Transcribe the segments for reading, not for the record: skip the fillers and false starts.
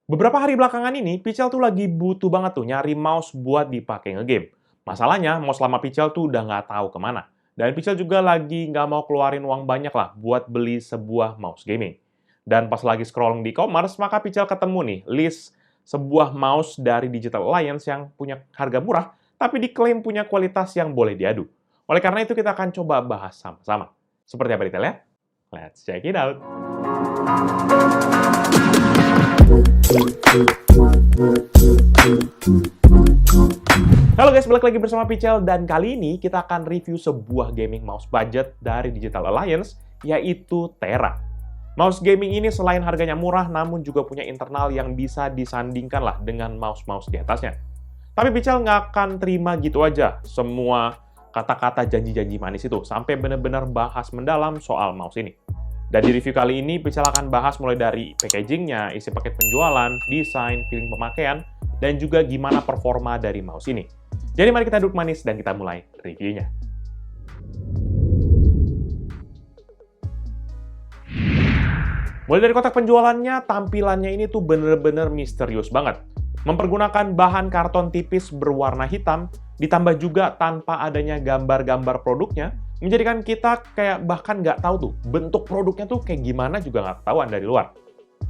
Beberapa hari belakangan ini, Pichel tuh lagi butuh banget tuh nyari mouse buat dipakai ngegame. Masalahnya, mouse lama Pichel tuh udah nggak tahu kemana. Dan Pichel juga lagi nggak mau keluarin uang banyak lah buat beli sebuah mouse gaming. Dan pas lagi scrolling di e-commerce, maka Pichel ketemu nih list sebuah mouse dari Digital Alliance yang punya harga murah, tapi diklaim punya kualitas yang boleh diadu. Oleh karena itu, kita akan coba bahas sama-sama. Seperti apa detailnya? Let's check it out! Halo guys, balik lagi bersama Pichel dan kali ini kita akan review sebuah gaming mouse budget dari Digital Alliance, yaitu Tera. Mouse gaming ini selain harganya murah, namun juga punya internal yang bisa disandingkan lah dengan mouse-mouse di atasnya. Tapi Pichel nggak akan terima gitu aja semua kata-kata janji-janji manis itu, sampai benar-benar bahas mendalam soal mouse ini. Dan di review kali ini, Pichel akan bahas mulai dari packaging-nya, isi paket penjualan, desain, feeling pemakaian, dan juga gimana performa dari mouse ini. Jadi mari kita duduk manis dan kita mulai reviewnya. Mulai dari kotak penjualannya, tampilannya ini tuh bener-bener misterius banget. Mempergunakan bahan karton tipis berwarna hitam, ditambah juga tanpa adanya gambar-gambar produknya, menjadikan kita kayak bahkan nggak tahu tuh bentuk produknya tuh kayak gimana juga nggak ketahuan dari luar.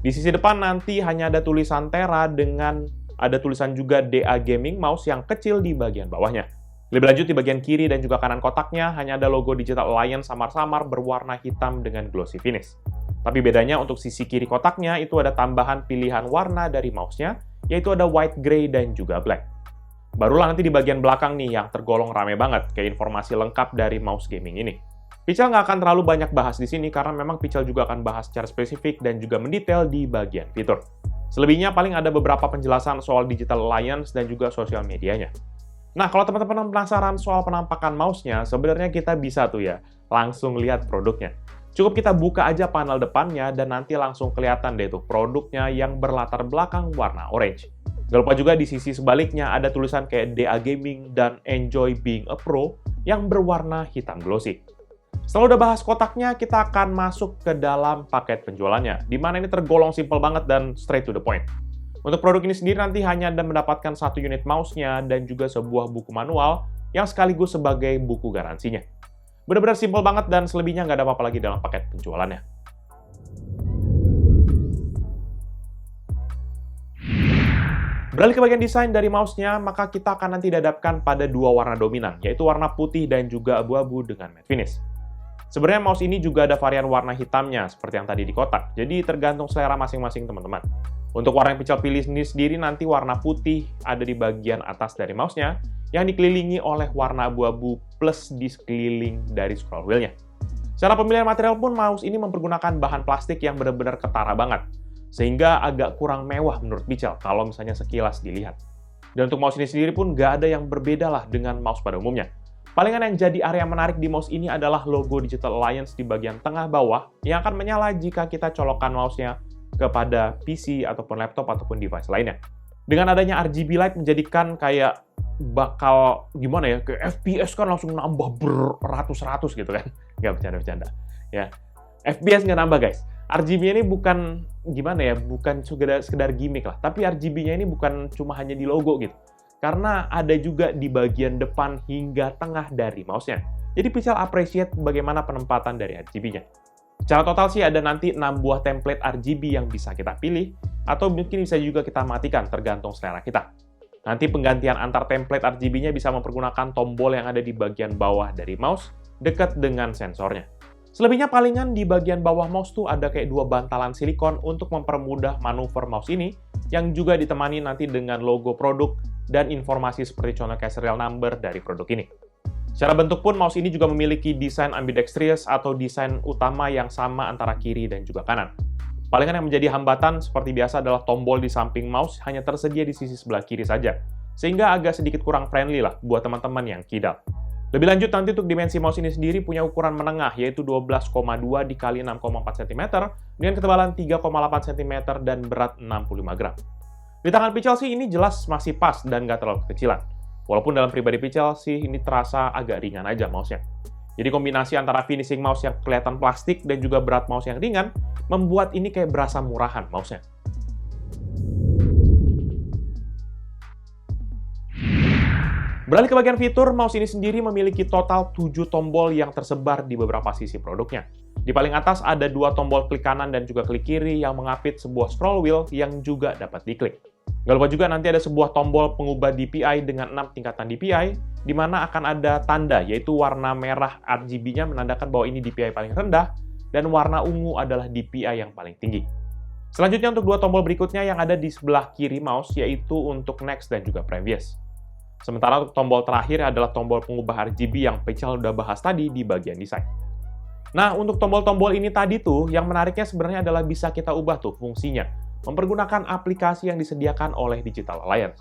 Di sisi depan nanti hanya ada tulisan Tera dengan ada tulisan juga DA Gaming Mouse yang kecil di bagian bawahnya. Lebih lanjut di bagian kiri dan juga kanan kotaknya hanya ada logo Digital Alliance samar-samar berwarna hitam dengan glossy finish. Tapi bedanya untuk sisi kiri kotaknya itu ada tambahan pilihan warna dari mouse-nya, yaitu ada white, gray, dan juga black. Barulah nanti di bagian belakang nih yang tergolong rame banget, kayak informasi lengkap dari mouse gaming ini. Pichel nggak akan terlalu banyak bahas di sini karena memang Pichel juga akan bahas secara spesifik dan juga mendetail di bagian fitur. Selebihnya paling ada beberapa penjelasan soal Digital Alliance dan juga sosial medianya. Nah, kalau teman-teman penasaran soal penampakan mouse-nya, sebenarnya kita bisa tuh ya, langsung lihat produknya. Cukup kita buka aja panel depannya dan nanti langsung kelihatan deh tuh produknya yang berlatar belakang warna orange. Gak lupa juga di sisi sebaliknya ada tulisan kayak DA Gaming dan Enjoy Being a Pro yang berwarna hitam glossy. Setelah udah bahas kotaknya, kita akan masuk ke dalam paket penjualannya, di mana ini tergolong simple banget dan straight to the point. Untuk produk ini sendiri nanti hanya Anda mendapatkan satu unit mouse-nya dan juga sebuah buku manual yang sekaligus sebagai buku garansinya. Benar-benar simple banget dan selebihnya nggak ada apa-apa lagi dalam paket penjualannya. Beralih ke bagian desain dari mouse-nya, maka kita akan nanti dihadapkan pada dua warna dominan, yaitu warna putih dan juga abu-abu dengan matte finish. Sebenarnya mouse ini juga ada varian warna hitamnya, seperti yang tadi di kotak, jadi tergantung selera masing-masing teman-teman. Untuk warna yang Pichel pilih sendiri nanti warna putih ada di bagian atas dari mouse-nya, yang dikelilingi oleh warna abu-abu plus di sekeliling dari scroll wheel-nya. Secara pemilihan material pun mouse ini mempergunakan bahan plastik yang benar-benar ketara banget, sehingga agak kurang mewah menurut Pichel kalau misalnya sekilas dilihat. Dan untuk mouse ini sendiri pun nggak ada yang berbeda lah dengan mouse pada umumnya. Palingan yang jadi area menarik di mouse ini adalah logo Digital Alliance di bagian tengah bawah yang akan menyala jika kita colokkan mouse-nya kepada PC ataupun laptop ataupun device lainnya. Dengan adanya RGB light menjadikan kayak bakal gimana ya, ke FPS kan langsung nambah beratus-ratus gitu kan. Nggak bercanda-bercanda. Ya, FPS nggak nambah guys. RGB-nya ini bukan gimana ya, bukan sekedar gimmick lah, tapi RGB-nya ini bukan cuma hanya di logo gitu. Karena ada juga di bagian depan hingga tengah dari mouse-nya. Jadi Pichel appreciate bagaimana penempatan dari RGB-nya. Secara total sih ada nanti 6 buah template RGB yang bisa kita pilih, atau mungkin bisa juga kita matikan tergantung selera kita. Nanti penggantian antar template RGB-nya bisa mempergunakan tombol yang ada di bagian bawah dari mouse, dekat dengan sensornya. Selebihnya palingan di bagian bawah mouse tuh ada kayak dua bantalan silikon untuk mempermudah manuver mouse ini, yang juga ditemani nanti dengan logo produk dan informasi seperti contoh kayak serial number dari produk ini. Secara bentuk pun mouse ini juga memiliki desain ambidextrous atau desain utama yang sama antara kiri dan juga kanan. Palingan yang menjadi hambatan seperti biasa adalah tombol di samping mouse hanya tersedia di sisi sebelah kiri saja, sehingga agak sedikit kurang friendly lah buat teman-teman yang kidal. Lebih lanjut nanti untuk dimensi mouse ini sendiri punya ukuran menengah yaitu 12,2 x 6,4 cm dengan ketebalan 3,8 cm dan berat 65 gram. Di tangan Pichel sih ini jelas masih pas dan nggak terlalu kekecilan. Walaupun dalam pribadi Pichel sih ini terasa agak ringan aja mouse-nya. Jadi kombinasi antara finishing mouse yang kelihatan plastik dan juga berat mouse yang ringan membuat ini kayak berasa murahan mouse-nya. Beralih ke bagian fitur, mouse ini sendiri memiliki total 7 tombol yang tersebar di beberapa sisi produknya. Di paling atas ada 2 tombol klik kanan dan juga klik kiri yang mengapit sebuah scroll wheel yang juga dapat diklik. Nggak lupa juga nanti ada sebuah tombol pengubah DPI dengan 6 tingkatan DPI, di mana akan ada tanda, yaitu warna merah RGB-nya menandakan bahwa ini DPI paling rendah, dan warna ungu adalah DPI yang paling tinggi. Selanjutnya untuk 2 tombol berikutnya yang ada di sebelah kiri mouse, yaitu untuk next dan juga previous. Sementara untuk tombol terakhir adalah tombol pengubah RGB yang Pichal udah bahas tadi di bagian desain. Nah, untuk tombol-tombol ini tadi tuh, yang menariknya sebenarnya adalah bisa kita ubah tuh fungsinya, mempergunakan aplikasi yang disediakan oleh Digital Alliance.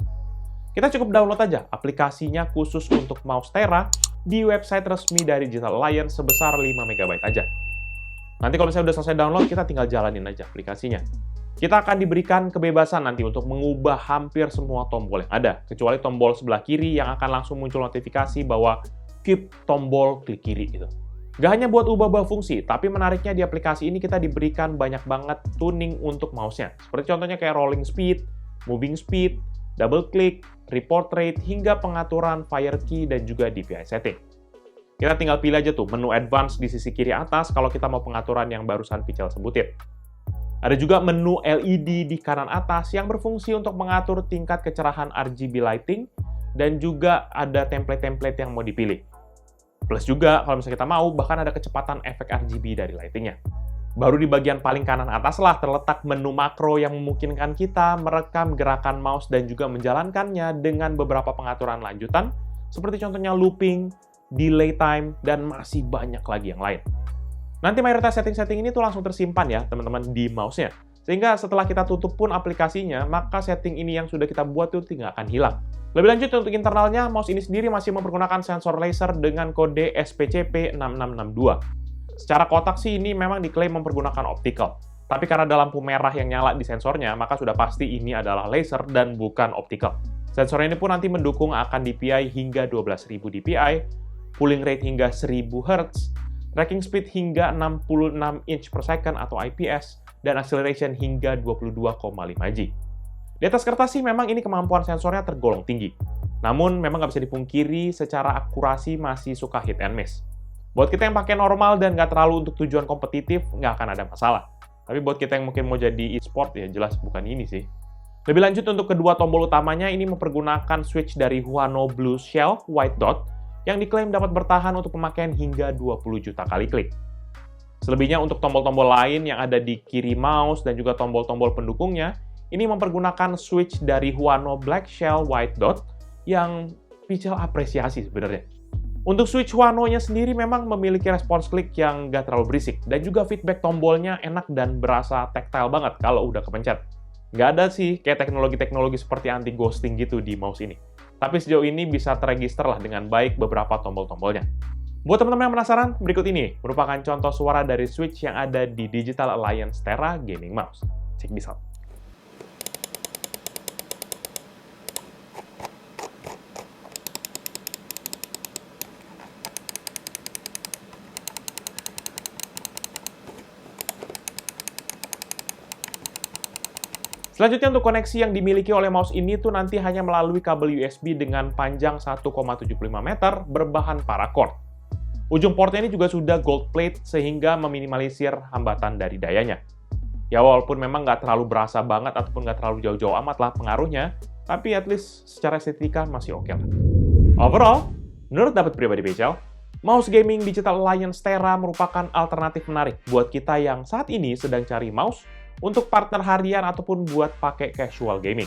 Kita cukup download aja aplikasinya khusus untuk mouse Tera di website resmi dari Digital Alliance sebesar 5 MB aja. Nanti kalau misalnya udah selesai download, kita tinggal jalanin aja aplikasinya. Kita akan diberikan kebebasan nanti untuk mengubah hampir semua tombol yang ada, kecuali tombol sebelah kiri yang akan langsung muncul notifikasi bahwa keep tombol klik kiri itu. Gak hanya buat ubah-ubah fungsi, tapi menariknya di aplikasi ini kita diberikan banyak banget tuning untuk mouse-nya. Seperti contohnya kayak rolling speed, moving speed, double click, report rate, hingga pengaturan fire key dan juga DPI setting. Kita tinggal pilih aja tuh menu advance di sisi kiri atas kalau kita mau pengaturan yang barusan Pichal sebutin. Ada juga menu LED di kanan atas yang berfungsi untuk mengatur tingkat kecerahan RGB lighting, dan juga ada template-template yang mau dipilih. Plus juga, kalau misalnya kita mau, bahkan ada kecepatan efek RGB dari lightingnya. Baru di bagian paling kanan atas lah terletak menu makro yang memungkinkan kita merekam gerakan mouse dan juga menjalankannya dengan beberapa pengaturan lanjutan, seperti contohnya looping, delay time, dan masih banyak lagi yang lain. Nanti mayoritas setting-setting ini tuh langsung tersimpan ya, teman-teman, di mouse-nya. Sehingga setelah kita tutup pun aplikasinya, maka setting ini yang sudah kita buat tuh tinggal akan hilang. Lebih lanjut untuk internalnya, mouse ini sendiri masih mempergunakan sensor laser dengan kode SPCP6662. Secara kotak sih ini memang diklaim mempergunakan optical. Tapi karena ada lampu merah yang nyala di sensornya, maka sudah pasti ini adalah laser dan bukan optical. Sensor ini pun nanti mendukung akan DPI hingga 12.000 DPI, cooling rate hingga 1000 Hz, tracking speed hingga 66 inch per second atau IPS, dan acceleration hingga 22,5 G. Di atas kertas sih memang ini kemampuan sensornya tergolong tinggi. Namun memang nggak bisa dipungkiri secara akurasi masih suka hit and miss. Buat kita yang pakai normal dan nggak terlalu untuk tujuan kompetitif, nggak akan ada masalah. Tapi buat kita yang mungkin mau jadi e-sport, ya jelas bukan ini sih. Lebih lanjut untuk kedua tombol utamanya, ini mempergunakan switch dari Huano Blue Shell White Dot, yang diklaim dapat bertahan untuk pemakaian hingga 20 juta kali klik. Selebihnya untuk tombol-tombol lain yang ada di kiri mouse dan juga tombol-tombol pendukungnya, ini mempergunakan switch dari Huano Black Shell White Dot yang Pichal apresiasi sebenarnya. Untuk switch Huano-nya sendiri memang memiliki respons klik yang gak terlalu berisik, dan juga feedback tombolnya enak dan berasa tactile banget kalau udah kepencet. Nggak ada sih kayak teknologi-teknologi seperti anti-ghosting gitu di mouse ini. Tapi sejauh ini bisa terregister lah dengan baik beberapa tombol-tombolnya. Buat teman-teman yang penasaran, berikut ini merupakan contoh suara dari switch yang ada di Digital Alliance Tera Gaming Mouse. Check this out. Selanjutnya untuk koneksi yang dimiliki oleh mouse ini tuh nanti hanya melalui kabel USB dengan panjang 1,75 meter berbahan paracord. Ujung portnya ini juga sudah gold plate sehingga meminimalisir hambatan dari dayanya. Ya walaupun memang nggak terlalu berasa banget ataupun nggak terlalu jauh-jauh amat lah pengaruhnya, tapi at least secara estetika masih oke lah. Overall, menurut dapat pribadi Pichal, mouse gaming Digital Alliance Tera merupakan alternatif menarik buat kita yang saat ini sedang cari mouse untuk partner harian ataupun buat pakai casual gaming.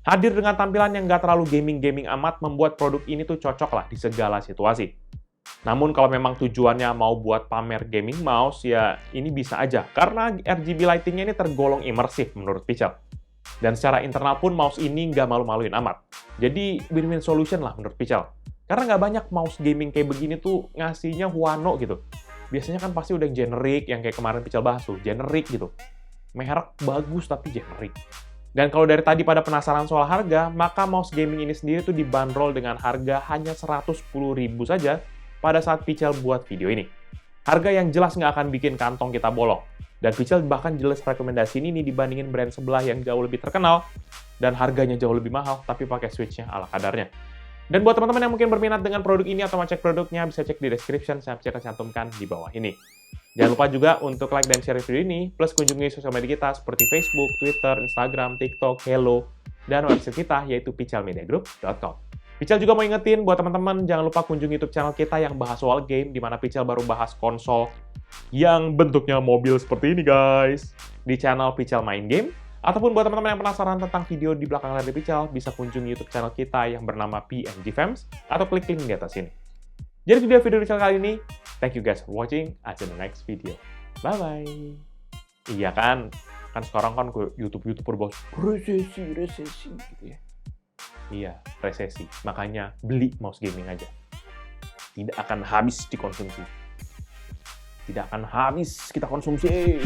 Hadir dengan tampilan yang nggak terlalu gaming-gaming amat membuat produk ini tuh cocok lah di segala situasi. Namun kalau memang tujuannya mau buat pamer gaming mouse, ya ini bisa aja, karena RGB lighting-nya ini tergolong imersif menurut Pichal. Dan secara internal pun mouse ini nggak malu-maluin amat. Jadi win-win solution lah menurut Pichal. Karena nggak banyak mouse gaming kayak begini tuh ngasihnya Huano gitu. Biasanya kan pasti udah yang generic, yang kayak kemarin Pichal bahas tuh, generic gitu. Merek bagus tapi generic. Dan kalau dari tadi pada penasaran soal harga, maka mouse gaming ini sendiri tuh dibanderol dengan harga hanya 110.000 saja pada saat Pichal buat video ini. Harga yang jelas nggak akan bikin kantong kita bolong. Dan Pichal bahkan jelas rekomendasi ini dibandingin brand sebelah yang jauh lebih terkenal, dan harganya jauh lebih mahal, tapi pakai switch-nya ala kadarnya. Dan buat teman-teman yang mungkin berminat dengan produk ini atau mau cek produknya, bisa cek di description, saya cantumkan di bawah ini. Jangan lupa juga untuk like dan share video ini, plus kunjungi sosial media kita seperti Facebook, Twitter, Instagram, TikTok, Hello, dan website kita yaitu picalmediagroup.com. Pical juga mau ingetin buat teman-teman, jangan lupa kunjungi YouTube channel kita yang bahas soal game, di mana Pical baru bahas konsol yang bentuknya mobil seperti ini, guys. Di channel Pical Main Game. Ataupun buat teman-teman yang penasaran tentang video di belakang layar Pical, bisa kunjungi YouTube channel kita yang bernama PNG Films, atau klik link di atas ini. Jadi video Pical kali ini, thank you guys for watching, until the next video. Bye-bye. Iya kan sekarang kan ke YouTuber bahas resesi gitu ya. Iya, resesi. Makanya beli mouse gaming aja. Tidak akan habis dikonsumsi. Tidak akan habis kita konsumsi.